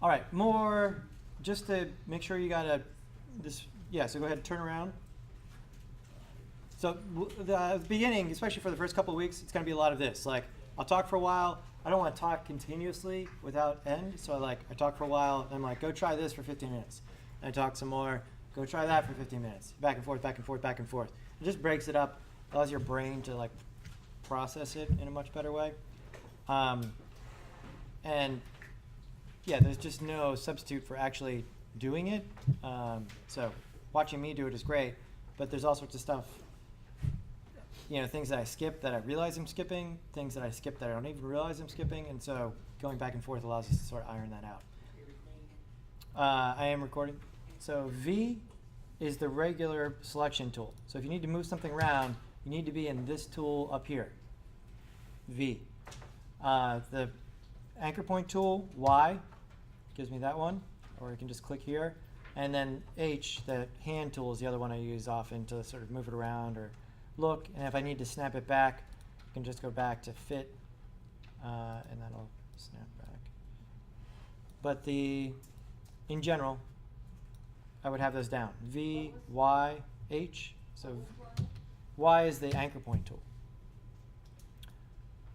All right, more, just to make sure you got yeah, so go ahead and turn around. So the beginning, especially for the first couple of weeks, it's going to be a lot of this. Like, I'll talk for a while. I don't want to talk continuously without end. So I talk for a while, and I'm like, go try this for 15 minutes. And I talk some more, go try that for 15 minutes. Back and forth, back and forth, back and forth. It just breaks it up, allows your brain to like process it in a much better way. And yeah, there's just no substitute for actually doing it. So watching me do it is great, but there's all sorts of stuff, things that I skip that I realize I'm skipping, things that I skip that I don't even realize I'm skipping, and so going back and forth allows us to sort of iron that out. I am recording. So V is the regular selection tool. So if you need to move something around, you need to be in this tool up here, V. The anchor point tool, Y, gives me that one, or I can just click here. And then H, the hand tool, is the other one I use often to sort of move it around or look. And if I need to snap it back, I can just go back to fit, and that'll snap back. But in general, I would have those down. V, Y, H. So Y is the anchor point tool.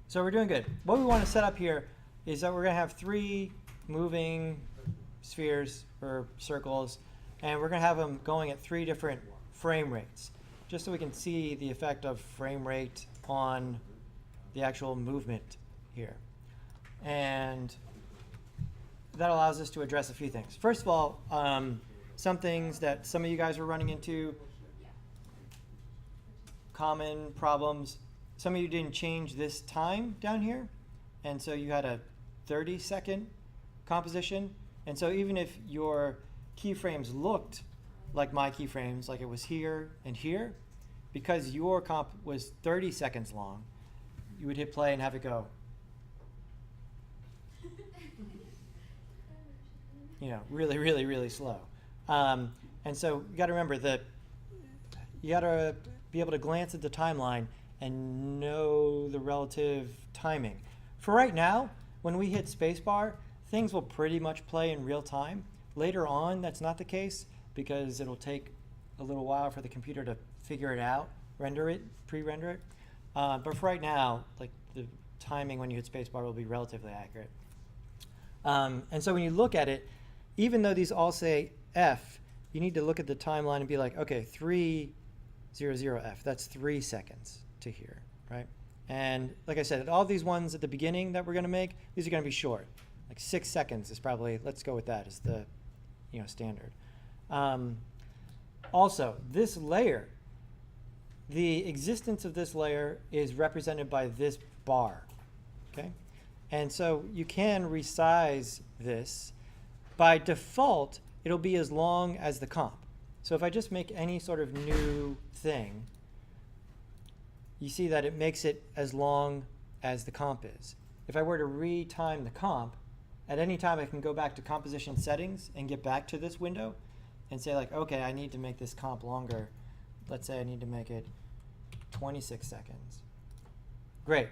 So we're doing good. What we want to set up here is that we're going to have 3 moving spheres or circles, and we're going to have them going at 3 different frame rates, just so we can see the effect of frame rate on the actual movement here. And that allows us to address a few things. First of all, some things that some of you guys are running into, common problems. Some of you didn't change this time down here, and so you had a 30-second composition. And so even if your keyframes looked like my keyframes, like it was here and here, because your comp was 30 seconds long, you would hit play and have it go. Really, really, really slow. And so you got to remember that you got to be able to glance at the timeline and know the relative timing. For right now, when we hit spacebar, things will pretty much play in real time. Later on, that's not the case because it'll take a little while for the computer to figure it out, pre-render it. But for right now, like the timing when you hit spacebar will be relatively accurate. And so when you look at it, even though these all say F, you need to look at the timeline and be like, okay, 300F, that's 3 seconds to here, right? And like I said, all these ones at the beginning that we're going to make, these are going to be short. Like 6 seconds is probably, let's go with that as the standard. Also, this layer, the existence of this layer is represented by this bar, okay? And so you can resize this. By default, it'll be as long as the comp. So if I just make any sort of new thing, you see that it makes it as long as the comp is. If I were to retime the comp, at any time I can go back to composition settings and get back to this window and say like, okay, I need to make this comp longer. Let's say I need to make it 26 seconds. Great.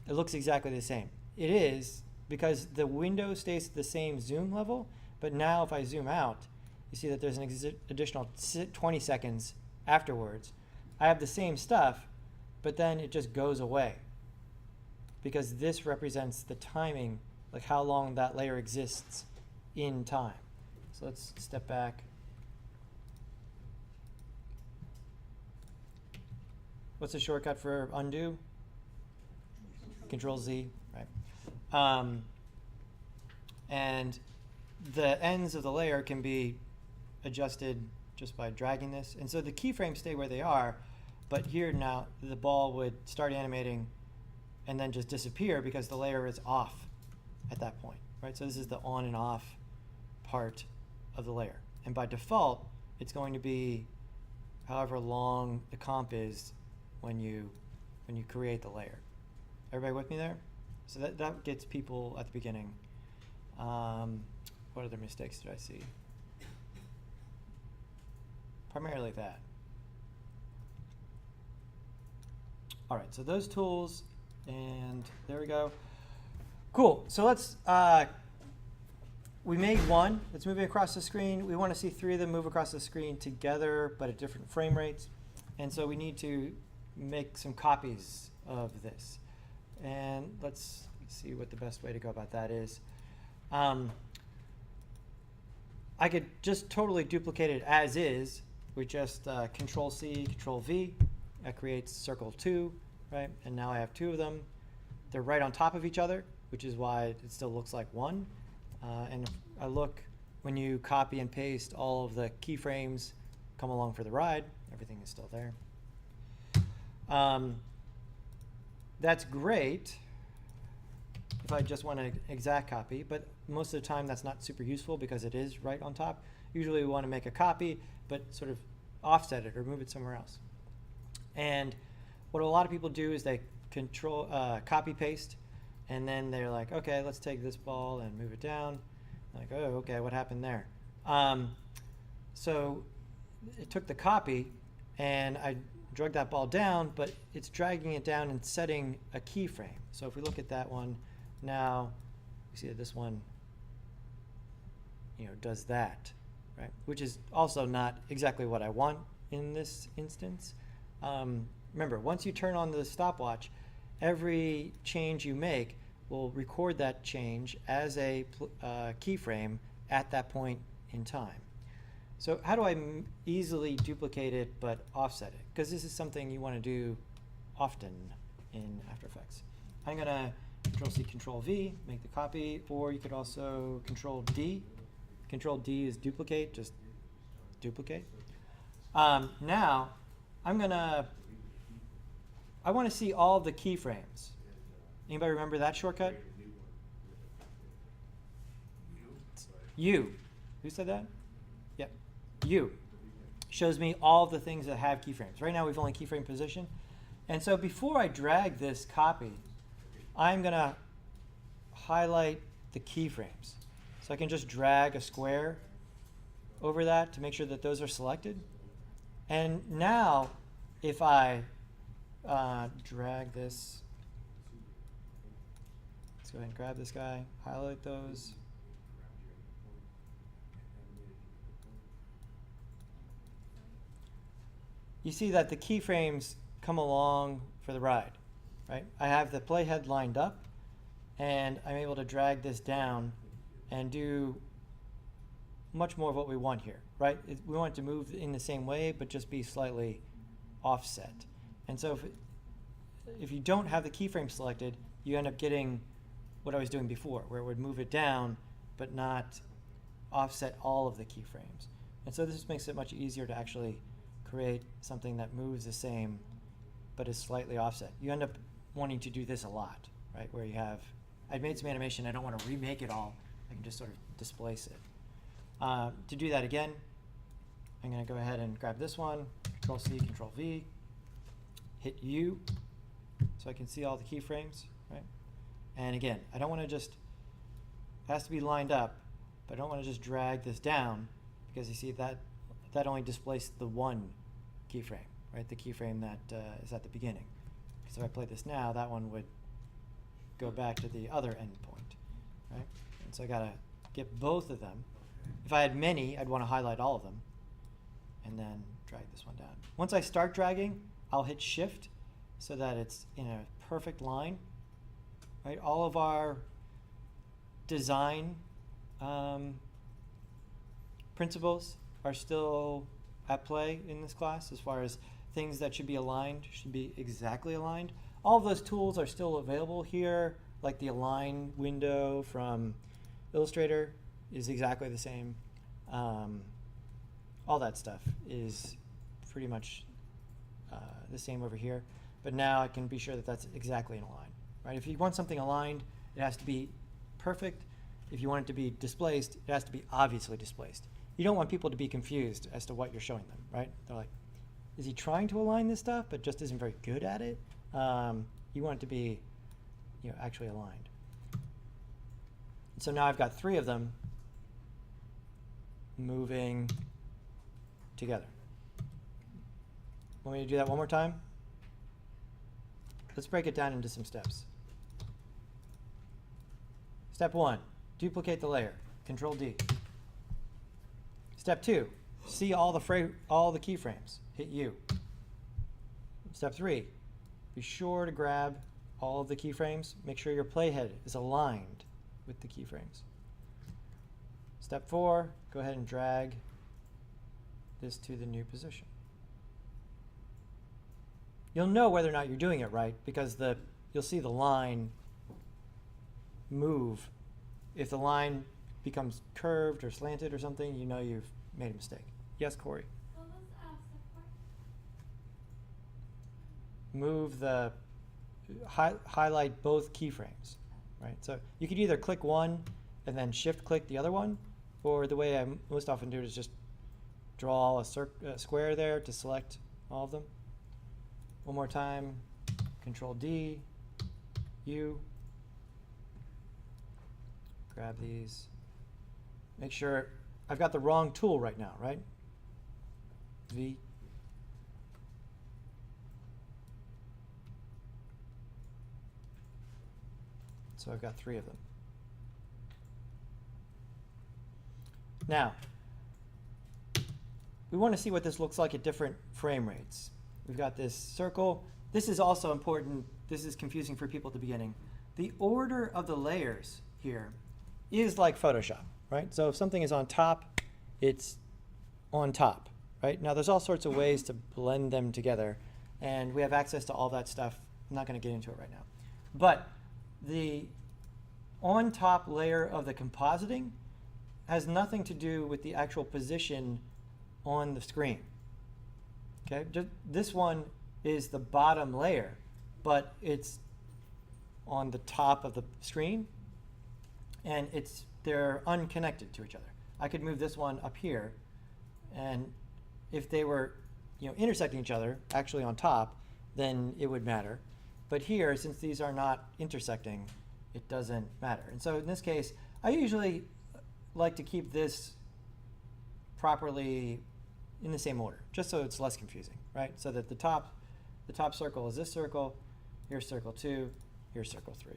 It looks exactly the same. It is because the window stays at the same zoom level, but now if I zoom out, you see that there's an additional 20 seconds afterwards. I have the same stuff, but then it just goes away because this represents the timing, like how long that layer exists in time. So let's step back. What's the shortcut for undo? Control Z, right? And the ends of the layer can be adjusted just by dragging this. And so the keyframes stay where they are, but here now the ball would start animating and then just disappear because the layer is off at that point, right? So this is the on and off part of the layer. And by default, it's going to be however long the comp is when you create the layer. Everybody with me there? So that gets people at the beginning. What other mistakes did I see? Primarily that. All right, so those tools, and there we go. Cool, so let's we made one that's moving across the screen. We want to see 3 of them move across the screen together, but at different frame rates. And so we need to make some copies of this. And let's see what the best way to go about that is. I could just totally duplicate it as is with just Control-C, Control-V. That creates circle 2, right? And now I have 2 of them. They're right on top of each other, which is why it still looks like one. And if I look, when you copy and paste, all of the keyframes come along for the ride. Everything is still there. That's great if I just want an exact copy, but most of the time that's not super useful because it is right on top. Usually we want to make a copy, but sort of offset it or move it somewhere else. And what a lot of people do is they copy paste, and then they're like, okay, let's take this ball and move it down. Like, oh, okay, what happened there? So it took the copy, and I drug that ball down, but it's dragging it down and setting a keyframe. So if we look at that one now, we see that this one, does that, right? Which is also not exactly what I want in this instance. Remember, once you turn on the stopwatch, every change you make will record that change as a keyframe at that point in time. So how do I easily duplicate it but offset it? Because this is something you want to do often in After Effects. I'm going to Control-C, Control-V, make the copy, or you could also Control-D. Control-D is duplicate, just duplicate. Now, I want to see all the keyframes. Anybody remember that shortcut? U. Who said that? Yep. U. Shows me all of the things that have keyframes. Right now we've only keyframe position. And so before I drag this copy, I'm going to highlight the keyframes. So I can just drag a square over that to make sure that those are selected. And now if I drag this, let's go ahead and grab this guy, highlight those. You see that the keyframes come along for the ride, right? I have the playhead lined up, and I'm able to drag this down and do much more of what we want here, right? We want it to move in the same way, but just be slightly offset. And so if you don't have the keyframe selected, you end up getting what I was doing before, where it would move it down, but not offset all of the keyframes. And so this makes it much easier to actually create something that moves the same, but is slightly offset. You end up wanting to do this a lot, right? Where you have, I've made some animation, I don't want to remake it all, I can just sort of displace it. To do that again, I'm going to go ahead and grab this one, Control-C, Control-V, hit U, so I can see all the keyframes, right? And again, I don't want to just, it has to be lined up, but I don't want to just drag this down, because you see that only displays the one keyframe, right? The keyframe that is at the beginning. So if I play this now, that one would go back to the other endpoint, right? And so I got to get both of them. If I had many, I'd want to highlight all of them and then drag this one down. Once I start dragging, I'll hit Shift so that it's in a perfect line, right? All of our design principles are still at play in this class as far as things that should be aligned, should be exactly aligned. All of those tools are still available here, like the Align window from Illustrator is exactly the same. All that stuff is pretty much the same over here. But now I can be sure that that's exactly in a line, right? If you want something aligned, it has to be perfect. If you want it to be displaced, it has to be obviously displaced. You don't want people to be confused as to what you're showing them, right? They're like, is he trying to align this stuff but just isn't very good at it? You want it to be, actually aligned. So now I've got 3 of them moving together. Want me to do that one more time? Let's break it down into some steps. Step 1, duplicate the layer. Control D. Step 2, see all the keyframes. Hit U. Step 3, be sure to grab all of the keyframes. Make sure your playhead is aligned with the keyframes. Step 4, go ahead and drag this to the new position. You'll know whether or not you're doing it right because you'll see the line move. If the line becomes curved or slanted or something, you know you've made a mistake. Yes, Corey? What was step 4? Move the, highlight both keyframes, right? So you could either click one and then shift click the other one, or the way I most often do it is just draw a square there to select all of them. One more time, Control D, U. Grab these. Make sure I've got the wrong tool right now, right? V. So I've got 3 of them. Now, we want to see what this looks like at different frame rates. We've got this circle. This is also important. This is confusing for people at the beginning. The order of the layers here is like Photoshop, right? So if something is on top, it's on top, right? Now there's all sorts of ways to blend them together, and we have access to all that stuff. I'm not going to get into it right now. But the on top layer of the compositing has nothing to do with the actual position on the screen. Okay, this one is the bottom layer, but it's on the top of the screen, and they're unconnected to each other. I could move this one up here, and if they were, intersecting each other, actually on top, then it would matter. But here, since these are not intersecting, it doesn't matter. And so in this case, I usually like to keep this properly in the same order, just so it's less confusing, right? So that the top circle is this circle, here's circle 2, here's circle 3,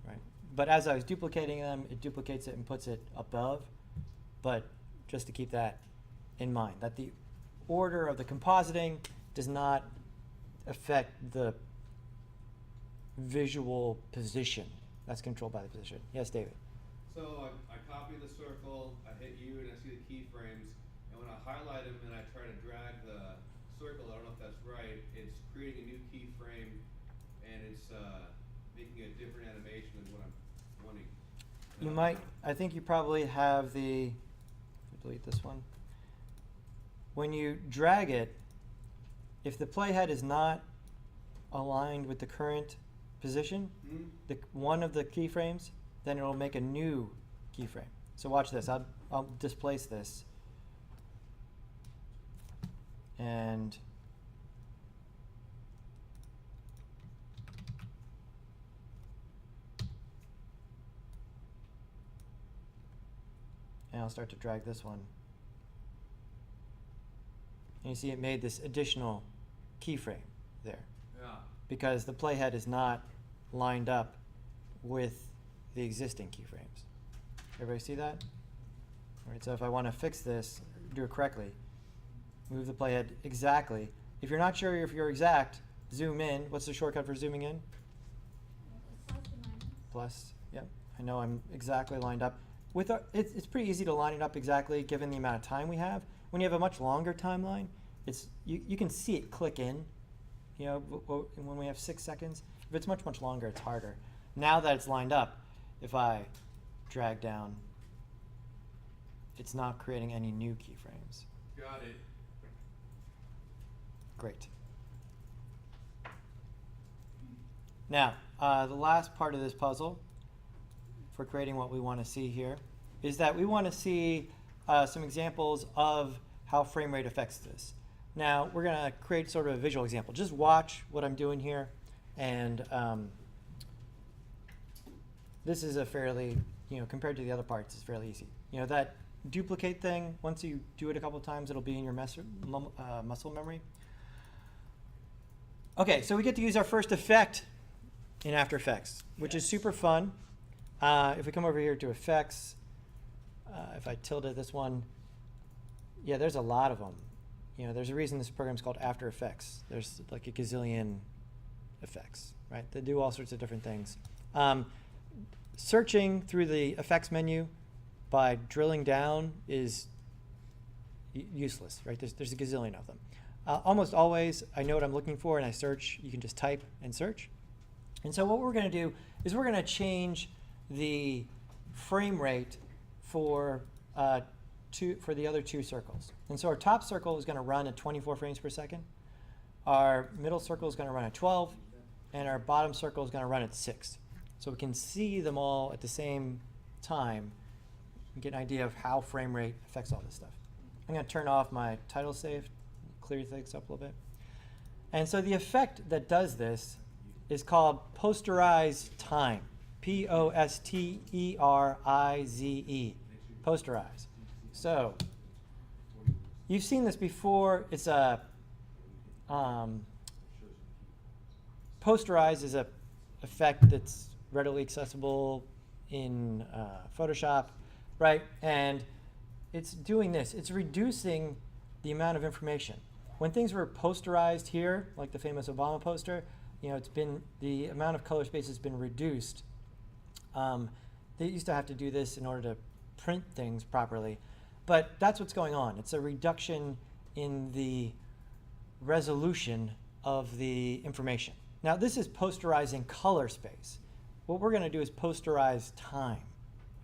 right? But as I was duplicating them, it duplicates it and puts it above. But just to keep that in mind, that the order of the compositing does not affect the visual position. That's controlled by the position. Yes, David? So I copy the circle, I hit U, and I see the keyframes. And when I highlight them and I try to drag the circle, I don't know if that's right, it's creating a new keyframe, and it's making a different animation than what I'm wanting. You might, I think you probably have delete this one. When you drag it, if the playhead is not aligned with the current position, one of the keyframes, then it'll make a new keyframe. So watch this. I'll displace this. And I'll start to drag this one. And you see it made this additional keyframe there. Yeah. Because the playhead is not lined up with the existing keyframes. Everybody see that? All right, so if I want to fix this, do it correctly, move the playhead exactly. If you're not sure if you're exact, zoom in. What's the shortcut for zooming in? Plus, yep. I know I'm exactly lined up. It's pretty easy to line it up exactly given the amount of time we have. When you have a much longer timeline, you can see it click in. When we have 6 seconds. If it's much, much longer, it's harder. Now that it's lined up, if I drag down, it's not creating any new keyframes. Got it. Great. Now, the last part of this puzzle for creating what we want to see here is that we want to see some examples of how frame rate affects this. Now, we're going to create sort of a visual example. Just watch what I'm doing here. And this is a fairly, compared to the other parts, it's fairly easy. That duplicate thing, once you do it a couple of times, it'll be in your muscle memory. Okay, so we get to use our first effect in After Effects, which is super fun. If we come over here to Effects, if I tilde this one, yeah, there's a lot of them. You know, there's a reason this program's called After Effects. There's like a gazillion effects, right? They do all sorts of different things. Searching through the effects menu by drilling down is useless, right? There's a gazillion of them. Almost always, I know what I'm looking for and I search. You can just type and search. And so what we're going to do is we're going to change the frame rate for the other two circles. And so our top circle is going to run at 24 frames per second. Our middle circle is going to run at 12. And our bottom circle is going to run at 6. So we can see them all at the same time and get an idea of how frame rate affects all this stuff. I'm going to turn off my title save, clear things up a little bit. And so the effect that does this is called Posterized Time. Posterize. Posterize. So you've seen this before. It's a Posterize is a effect that's readily accessible in Photoshop, right? And it's doing this. It's reducing the amount of information. When things were posterized here, like the famous Obama poster, you know, it's been, the amount of color space has been reduced. They used to have to do this in order to print things properly. But that's what's going on. It's a reduction in the resolution of the information. Now, this is posterizing color space. What we're going to do is posterize time,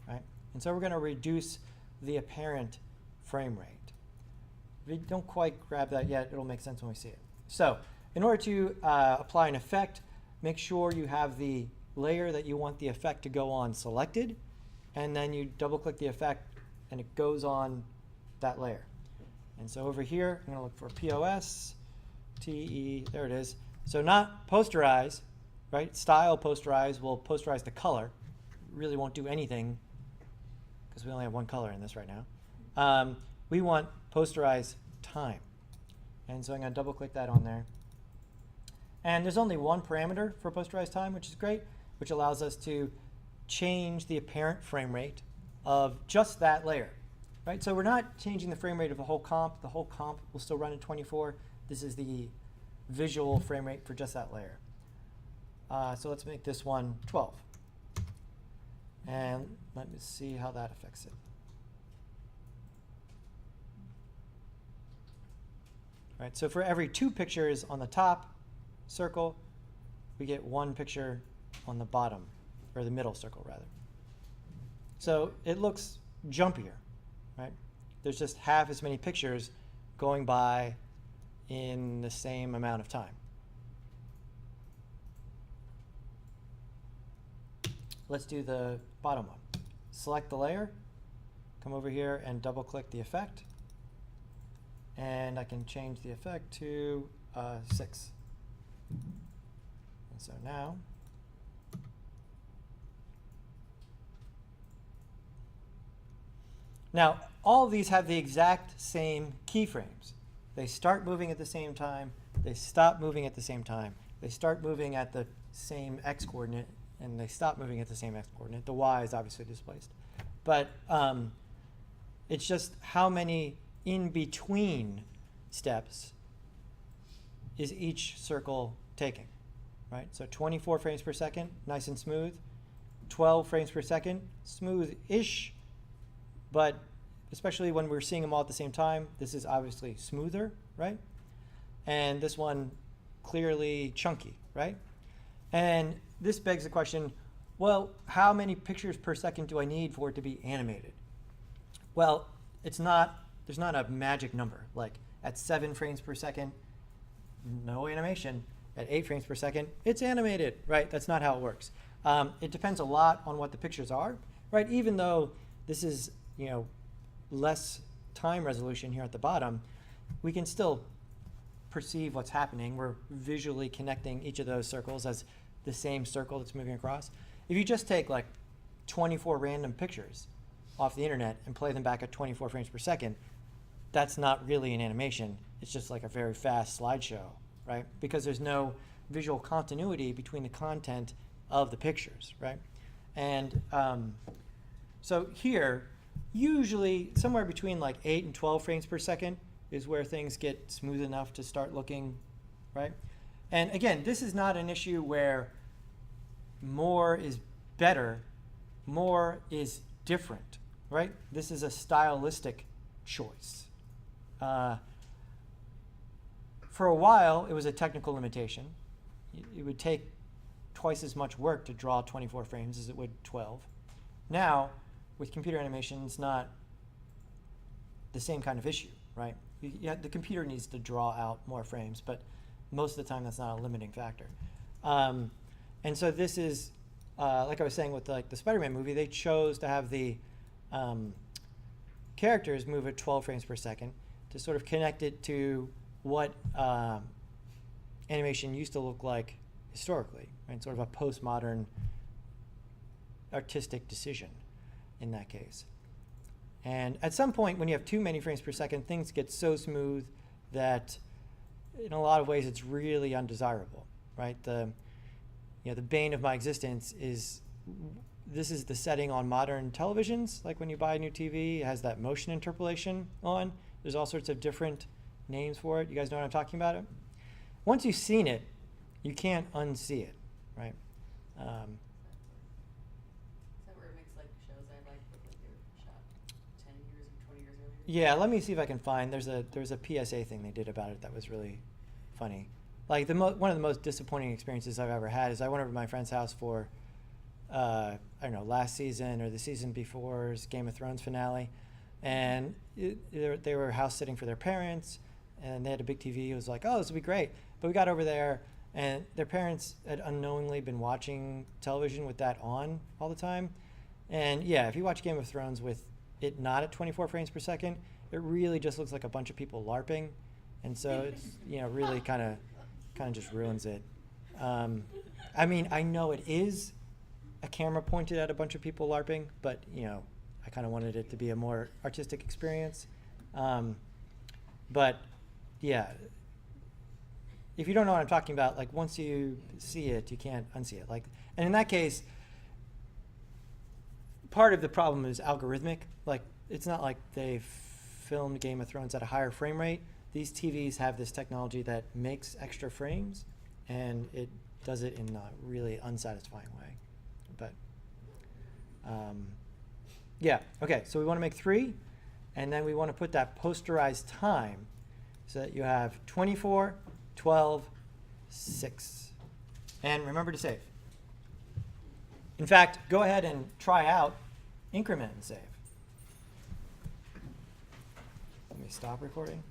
right? And so we're going to reduce the apparent frame rate. We don't quite grab that yet. It'll make sense when we see it. So in order to apply an effect, make sure you have the layer that you want the effect to go on selected, and then you double-click the effect, and it goes on that layer. And so over here, I'm going to look for P-O-S-T-E, there it is. So not posterize, right? Style posterize will posterize the color. Really won't do anything because we only have one color in this right now. We want posterize time. And so I'm going to double click that on there. And there's only one parameter for posterized time, which is great, which allows us to change the apparent frame rate of just that layer, right? So we're not changing the frame rate of the whole comp. The whole comp will still run at 24. This is the visual frame rate for just that layer. So let's make this one 12. And let me see how that affects it. All right, so for every 2 pictures on the top circle, we get 1 picture on the bottom, or the middle circle rather. So it looks jumpier, right? There's just half as many pictures going by in the same amount of time. Let's do the bottom one. Select the layer, come over here and double click the effect. And I can change the effect to 6. And so now, all of these have the exact same keyframes. They start moving at the same time. They stop moving at the same time. They start moving at the same x coordinate, and they stop moving at the same x coordinate. The y is obviously displaced. But it's just how many in between steps is each circle taking, right? So 24 frames per second, nice and smooth. 12 frames per second, smooth-ish, but especially when we're seeing them all at the same time, this is obviously smoother, right? And this one clearly chunky, right? And this begs the question, well, how many pictures per second do I need for it to be animated? Well, there's not a magic number. Like at 7 frames per second, no animation. At 8 frames per second, it's animated, right? That's not how it works. It depends a lot on what the pictures are, right? Even though this is, you know, less time resolution here at the bottom, we can still perceive what's happening. We're visually connecting each of those circles as the same circle that's moving across. If you just take like 24 random pictures off the internet and play them back at 24 frames per second, that's not really an animation. It's just like a very fast slideshow, right? Because there's no visual continuity between the content of the pictures, right? And so here, usually somewhere between like 8 and 12 frames per second is where things get smooth enough to start looking, right? And again, this is not an issue where more is better, more is different, right? This is a stylistic choice. For a while, it was a technical limitation. It would take twice as much work to draw 24 frames as it would 12. Now, with computer animation, it's not the same kind of issue, right? The computer needs to draw out more frames, but most of the time that's not a limiting factor. And so this is, like I was saying with like the Spider-Man movie, they chose to have the characters move at 12 frames per second to sort of connect it to what animation used to look like historically, right? Sort of a postmodern artistic decision in that case. And at some point, when you have too many frames per second, things get so smooth that in a lot of ways it's really undesirable, right? The bane of my existence is this is the setting on modern televisions. Like when you buy a new TV, it has that motion interpolation on. There's all sorts of different names for it. You guys know what I'm talking about? Once you've seen it, you can't unsee it, right? Is that where it makes like shows I like look like they're shot 10 years or 20 years earlier? Yeah, let me see if I can find. There's a PSA thing they did about it that was really funny. Like one of the most disappointing experiences I've ever had is I went over to my friend's house for I don't know, last season or the season before's Game of Thrones finale, and they were house sitting for their parents, and they had a big TV. It was like, oh, this will be great. But we got over there, and their parents had unknowingly been watching television with that on all the time. And yeah, if you watch Game of Thrones with it not at 24 frames per second, it really just looks like a bunch of people LARPing. And so it's, really kind of just ruins it. I mean, I know it is a camera pointed at a bunch of people LARPing, but, I kind of wanted it to be a more artistic experience. But yeah, if you don't know what I'm talking about, like once you see it, you can't unsee it. Like, and in that case, part of the problem is algorithmic. Like, it's not like they filmed Game of Thrones at a higher frame rate. These TVs have this technology that makes extra frames, and it does it in a really unsatisfying way. But yeah, okay, so we want to make 3, and then we want to put that posterized time so that you have 24, 12, 6. And remember to save. In fact, go ahead and try out increment and save. Let me stop recording.